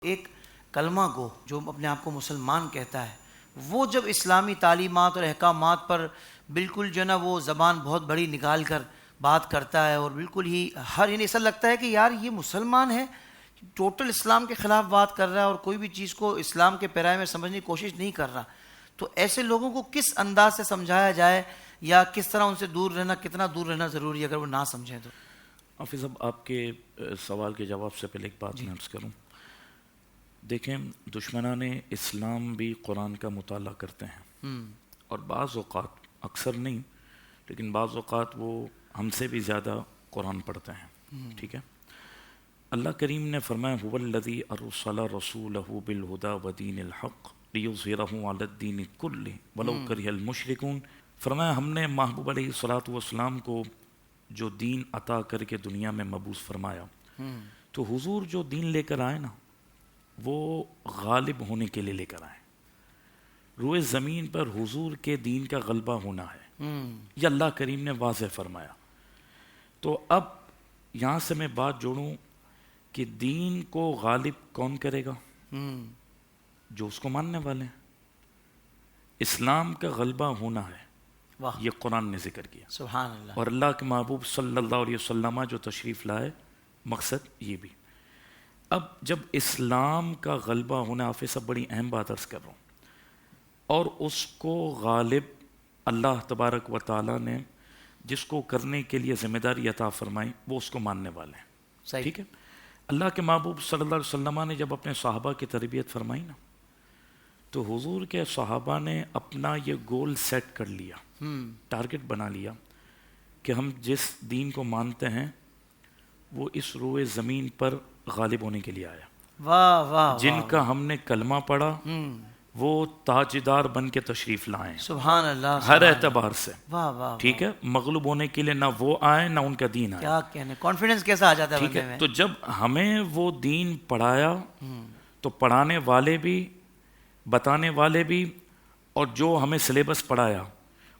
ایک کلمہ گو جو اپنے آپ کو مسلمان کہتا ہے، وہ جب اسلامی تعلیمات اور احکامات پر بالکل جو ہے نا وہ زبان بہت بڑی نکال کر بات کرتا ہے اور بالکل ہی یعنی ایسا لگتا ہے کہ یار یہ مسلمان ہے، ٹوٹل اسلام کے خلاف بات کر رہا ہے اور کوئی بھی چیز کو اسلام کے پیرائے میں سمجھنے کی کوشش نہیں کر رہا. تو ایسے لوگوں کو کس انداز سے سمجھایا جائے یا کس طرح ان سے دور رہنا، کتنا دور رہنا ضروری ہے اگر وہ نہ سمجھیں تو؟ حافظ صاحب، آپ کے سوال کے جواب سے پہلے ایک بات میں عرض کروں. دیکھیں، دشمنان اسلام بھی قرآن کا مطالعہ کرتے ہیں اور بعض اوقات، اکثر نہیں لیکن بعض اوقات وہ ہم سے بھی زیادہ قرآن پڑھتے ہیں. ٹھیک ہے، اللہ کریم نے فرمایا هو الذی ارسل رسولہ بالہدی ودین الحق لیظہرہ علی الدین کلہ ولو کرہ المشرکون. فرمایا ہم نے محبوب علیہ الصلوۃ والسلام کو جو دین عطا کر کے دنیا میں مبعوث فرمایا، تو حضور جو دین لے کر آئے نا وہ غالب ہونے کے لیے لے کر آئے. روئے زمین پر حضور کے دین کا غلبہ ہونا ہے، یہ اللہ کریم نے واضح فرمایا. تو اب یہاں سے میں بات جوڑوں کہ دین کو غالب کون کرے گا؟ جو اس کو ماننے والے ہیں. اسلام کا غلبہ ہونا ہے، یہ قرآن نے ذکر کیا. سبحان اللہ. اور اللہ کے محبوب صلی اللہ علیہ وسلم جو تشریف لائے، مقصد یہ بھی. اب جب اسلام کا غلبہ ہونا، آپ سب بڑی اہم بات عرض کر رہا ہوں، اور اس کو غالب اللہ تبارک و تعالیٰ نے جس کو کرنے کے لیے ذمہ داری عطا فرمائی، وہ اس کو ماننے والے ہیں. صحیح. ٹھیک ہے، اللہ کے محبوب صلی اللہ علیہ وسلم نے جب اپنے صحابہ کی تربیت فرمائی نا، تو حضور کے صحابہ نے اپنا یہ گول سیٹ کر لیا، ٹارگٹ بنا لیا کہ ہم جس دین کو مانتے ہیں وہ اس روئے زمین پر غالب ہونے کے لیے آیا. واہ واہ. جن کا ہم نے کلمہ پڑھا وہ تاجدار بن کے تشریف لائیں. سبحان اللہ. ہر اعتبار سے. واہ واہ. ٹھیک ہے، مغلوب ہونے کے لیے نہ وہ آئے نہ ان کا دین آئے. کیا کہنے، کانفیڈنس کیسا آ جاتا ہے ٹھیک بندے ہے، میں. تو جب ہمیں وہ دین پڑھایا تو پڑھانے والے بھی، بتانے والے بھی، اور جو ہمیں سلیبس پڑھایا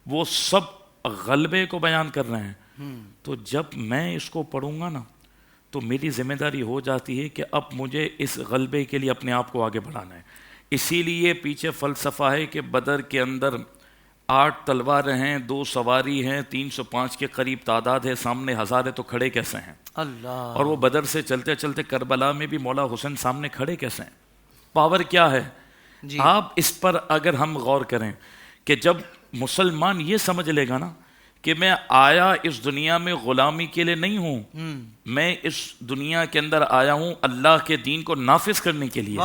وہ سب غلبے کو بیان کر رہے ہیں. تو جب میں اس کو پڑھوں گا نا تو میری ذمہ داری ہو جاتی ہے کہ اب مجھے اس غلبے کے لیے اپنے آپ کو آگے بڑھانا ہے. اسی لیے پیچھے فلسفہ ہے کہ بدر کے اندر 8 تلواریں ہیں، 2 سواری ہیں، 305 کے قریب تعداد ہے، سامنے 1000 ہے، تو کھڑے کیسے ہیں؟ اللہ. اور وہ بدر سے چلتے چلتے کربلا میں بھی مولا حسین سامنے کھڑے کیسے ہیں؟ پاور کیا ہے؟ جی. آپ اس پر اگر ہم غور کریں کہ جب مسلمان یہ سمجھ لے گا نا کہ میں آیا اس دنیا میں غلامی کے لیے نہیں ہوں، میں اس دنیا کے اندر آیا ہوں اللہ کے دین کو نافذ کرنے کے لیے،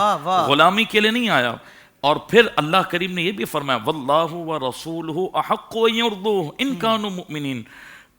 غلامی کے لیے نہیں آیا. اور پھر اللہ کریم نے یہ بھی فرمایا واللہ ورسولہ احق ان یرضوہ ان کانوا مؤمنین.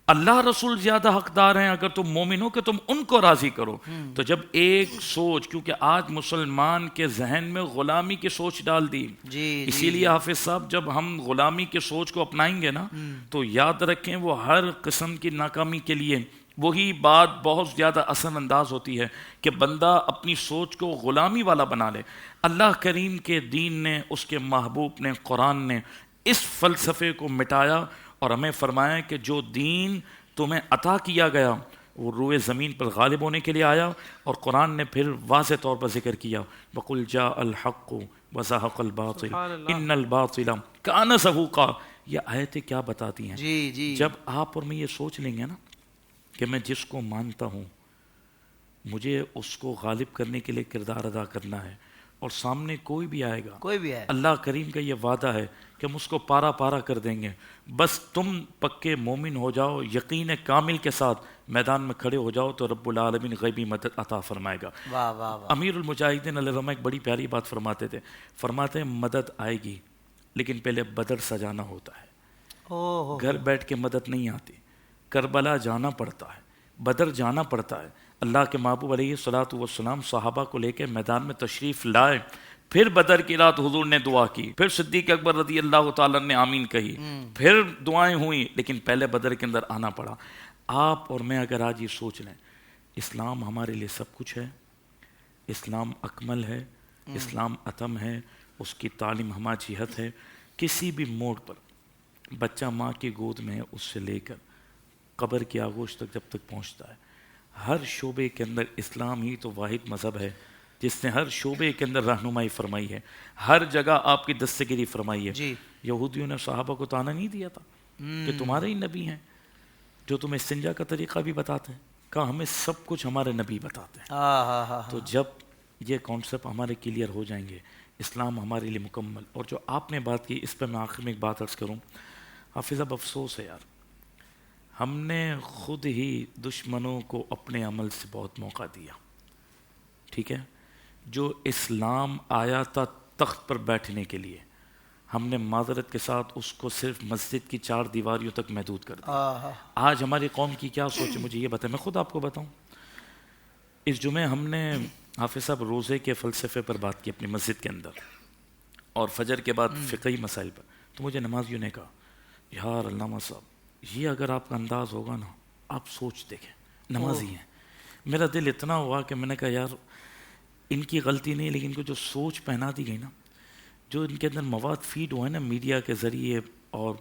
اللہ رسول زیادہ حقدار ہیں اگر تم مومن ہو کہ تم ان کو راضی کرو. تو جب ایک سوچ، کیونکہ آج مسلمان کے ذہن میں غلامی کی سوچ ڈال دی، اسی لیے حافظ صاحب جب ہم غلامی کی سوچ کو اپنائیں گے نا تو یاد رکھیں وہ ہر قسم کی ناکامی کے لیے وہی بات بہت زیادہ اثر انداز ہوتی ہے کہ بندہ اپنی سوچ کو غلامی والا بنا لے. اللہ کریم کے دین نے، اس کے محبوب نے، قرآن نے اس فلسفے کو مٹایا اور ہمیں فرمایا کہ جو دین تمہیں عطا کیا گیا وہ روئے زمین پر غالب ہونے کے لیے آیا. اور قرآن نے پھر واضح طور پر ذکر کیا وَقُلْ جَاءَ الْحَقُّ وَزَهَقَ الْبَاطِلُ إِنَّ الْبَاطِلَ كَانَ زَهُوقًا. یہ آیتیں کیا بتاتی ہیں؟ جب آپ اور میں یہ سوچ لیں گے نا کہ میں جس کو مانتا ہوں مجھے اس کو غالب کرنے کے لیے کردار ادا کرنا ہے، اور سامنے کوئی بھی آئے گا، کوئی بھی ہے، اللہ اللہ کریم کا یہ وعدہ ہے کہ ہم اس کو پارا پارا کر دیں گے. بس تم پکے مومن ہو جاؤ، یقین کامل کے ساتھ میدان میں کھڑے ہو جاؤ تو رب العالمین غیبی مدد عطا فرمائے گا. واہ واہ واہ. امیر المجاہدین علیہ الرحمہ ایک بڑی پیاری بات فرماتے تھے، فرماتے ہیں مدد آئے گی لیکن پہلے بدر سجانا ہوتا ہے. گھر بیٹھ کے مدد نہیں آتی، کربلا جانا پڑتا ہے، بدر جانا پڑتا ہے. اللہ کے محبوب علیہ الصلوۃ والسلام صحابہ کو لے کے میدان میں تشریف لائے، پھر بدر کی رات حضور نے دعا کی، پھر صدیق اکبر رضی اللہ تعالیٰ نے آمین کہی، پھر دعائیں ہوئیں، لیکن پہلے بدر کے اندر آنا پڑا. آپ اور میں اگر آج یہ سوچ لیں اسلام ہمارے لیے سب کچھ ہے، اسلام اکمل ہے، اسلام اتم ہے، اس کی تعلیم ہمہ جہت ہے، کسی بھی موڑ پر بچہ ماں کی گود میں ہے اس سے لے کر قبر کی آغوش تک جب تک پہنچتا ہے، ہر شعبے کے اندر اسلام ہی تو واحد مذہب ہے جس نے ہر شعبے کے اندر رہنمائی فرمائی ہے, ہر جگہ آپ کی دستگیری فرمائی ہے. جی یہودیوں نے صحابہ کو تانا نہیں دیا تھا کہ تمہارے ہی نبی ہیں جو تمہیں استنجا کا طریقہ بھی بتاتے ہیں, کہا ہمیں سب کچھ ہمارے نبی بتاتے ہیں. تو جب یہ کانسیپٹ ہمارے کلیئر ہو جائیں گے, اسلام ہمارے لیے مکمل. اور جو آپ نے بات کی اس پہ میں آخر میں ایک بات عرض کروں. حافظ اب افسوس ہے یار, ہم نے خود ہی دشمنوں کو اپنے عمل سے بہت موقع دیا. ٹھیک ہے, جو اسلام آیا تھا تخت پر بیٹھنے کے لیے, ہم نے معذرت کے ساتھ اس کو صرف مسجد کی 4 دیواریوں تک محدود کر دیا. آج ہماری قوم کی کیا سوچ ہے مجھے یہ بتائیں, میں خود آپ کو بتاؤں. اس جمعے ہم نے حافظ صاحب روزے کے فلسفے پر بات کی اپنی مسجد کے اندر, اور فجر کے بعد فقہی مسائل پر. تو مجھے نمازیوں نے کہا یار علامہ صاحب یہ اگر آپ کا انداز ہوگا نا, آپ سوچ دیکھیں, نمازی ہیں. میرا دل اتنا ہوا کہ میں نے کہا یار ان کی غلطی نہیں, لیکن ان کو جو سوچ پہنا دی گئی نا, جو ان کے اندر مواد فیڈ ہوا ہے نا میڈیا کے ذریعے اور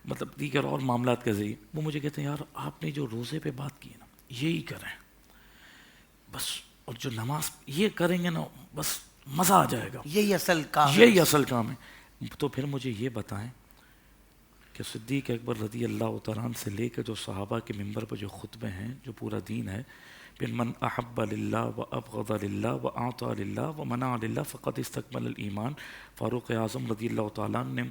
مطلب دیگر اور معاملات کے ذریعے, وہ مجھے کہتے ہیں یار آپ نے جو روزے پہ بات کی ہے نا یہی کریں بس, اور جو نماز یہ کریں گے نا بس مزہ آ جائے گا, یہی اصل کام ہے. یہی اصل کام ہے. تو پھر مجھے یہ بتائیں کہ صدیق اکبر رضی اللہ تعالیٰ عنہ سے لے کر جو صحابہ کے ممبر پر جو خطبے ہیں, جو پورا دین ہے, پھر من احب للہ و ابغض للہ و اعطى للہ و منع للہ فقد استکمل الایمان. فاروق اعظم رضی اللہ تعالیٰ عنہ نے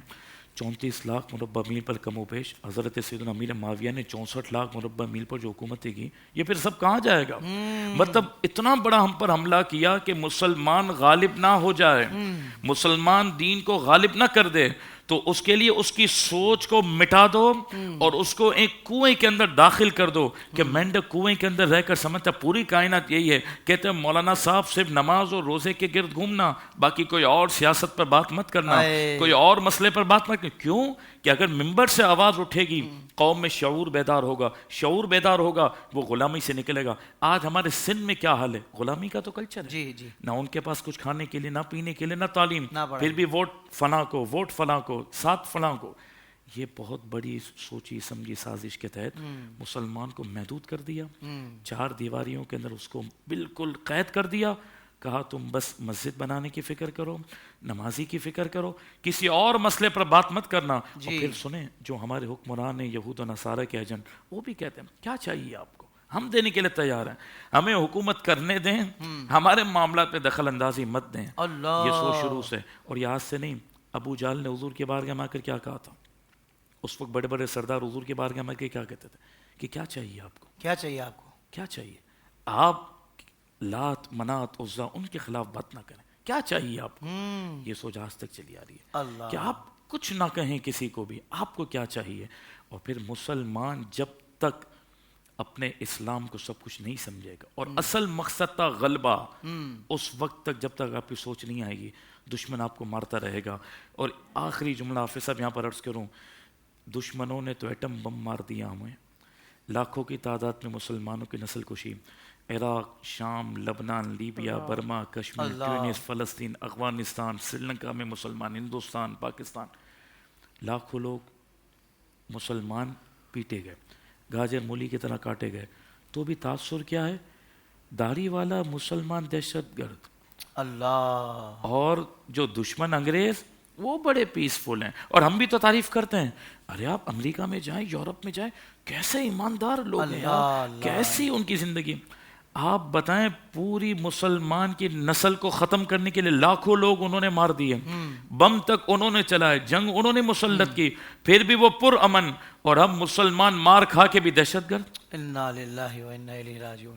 34 لاکھ مربع میل پر کم و بیش, حضرت سیدنا امیر معاویہ نے 64 لاکھ مربع میل پر جو حکومتیں کی, یہ پھر سب کہاں جائے گا؟ مطلب اتنا بڑا ہم پر حملہ کیا کہ مسلمان غالب نہ ہو جائے, مسلمان دین کو غالب نہ کر دے, تو اس کے لیے اس کی سوچ کو مٹا دو اور اس کو ایک کنویں کے اندر داخل کر دو کہ مینڈک کنویں کے اندر رہ کر سمجھتا پوری کائنات یہی ہے. کہتے ہیں مولانا صاحب صرف نماز اور روزے کے گرد گھومنا, باقی کوئی اور سیاست پر بات مت کرنا, کوئی اور مسئلے پر بات مت کرنا. کیوں کہ اگر ممبر سے آواز اٹھے گی قوم میں شعور بیدار ہوگا, شعور بیدار ہوگا, وہ غلامی سے نکلے گا. آج ہمارے سندھ میں کیا حال ہے, غلامی کا تو کلچر ہے. جی جی, نہ ان کے پاس کچھ کھانے کے لیے, نہ پینے کے لیے, نہ تعلیم, پھر بھی ووٹ فلاں کو, ووٹ فلاں کو, ساتھ فلاں کو. یہ بہت بڑی سوچی سمجھی سازش کے تحت مسلمان کو محدود کر دیا, 4 دیواریوں کے اندر اس کو بالکل قید کر دیا. کہا تم بس مسجد بنانے کی فکر کرو, نمازی کی فکر کرو, کسی اور مسئلے پر بات مت کرنا. اور پھر سنیں جو ہمارے حکمران ہیں یہود و نصارہ کے ایجنٹ, وہ بھی کہتے ہیں کیا چاہیے آپ کو, ہم دینے کے لیے تیار ہیں, ہمیں حکومت کرنے دیں, ہمارے معاملات پہ دخل اندازی مت دیں. یہ سوچ شروع سے, اور یہ آج سے نہیں. ابو جہل نے حضور کے بارگاہ میں آ کر کیا کہا تھا, اس وقت بڑے بڑے سردار حضور کے بارگاہ میں کیا کہتے تھے کہ کیا چاہیے آپ کو, کیا چاہیے آپ کو, کیا چاہیے. آپ لات منات عزا ان کے خلاف بات نہ کریں, کیا چاہیے آپ کو. یہ سوچ آج تک چلی آ رہی ہے کہ آپ کچھ نہ کہیں کسی کو بھی, آپ کو کیا چاہیے. اور پھر مسلمان جب تک اپنے اسلام کو سب کچھ نہیں سمجھے گا اور اصل مقصد تھا غلبہ, اس وقت تک جب تک آپ کی سوچ نہیں آئے گی دشمن آپ کو مارتا رہے گا. اور آخری جملہ حافظ صاحب یہاں پر عرض کروں, دشمنوں نے تو ایٹم بم مار دیا ہمیں, لاکھوں کی تعداد میں مسلمانوں کی نسل کشی, عراق, شام, لبنان, لیبیا, برما, کشمیر, ٹیونس, فلسطین, افغانستان, سری لنکا میں مسلمان, ہندوستان, پاکستان, لاکھوں لوگ مسلمان پیٹے گئے, گاجر مولی کی طرح کاٹے گئے. تو بھی تاثر کیا ہے, داڑھی والا مسلمان دہشت گرد, اللہ, اور جو دشمن انگریز وہ بڑے پیسفل ہیں. اور ہم بھی تو تعریف کرتے ہیں, ارے آپ امریکہ میں جائیں, یورپ میں جائیں, کیسے ایماندار لوگ ہیں یار, کیسی ان کی زندگی. آپ بتائیں پوری مسلمان کی نسل کو ختم کرنے کے لیے لاکھوں لوگ انہوں نے مار دیے, بم تک انہوں نے چلائے, جنگ انہوں نے مسلط کی, پھر بھی وہ پر امن, اور ہم مسلمان مار کھا کے بھی دہشت گرد. انا للہ و انا الیہ راجعون.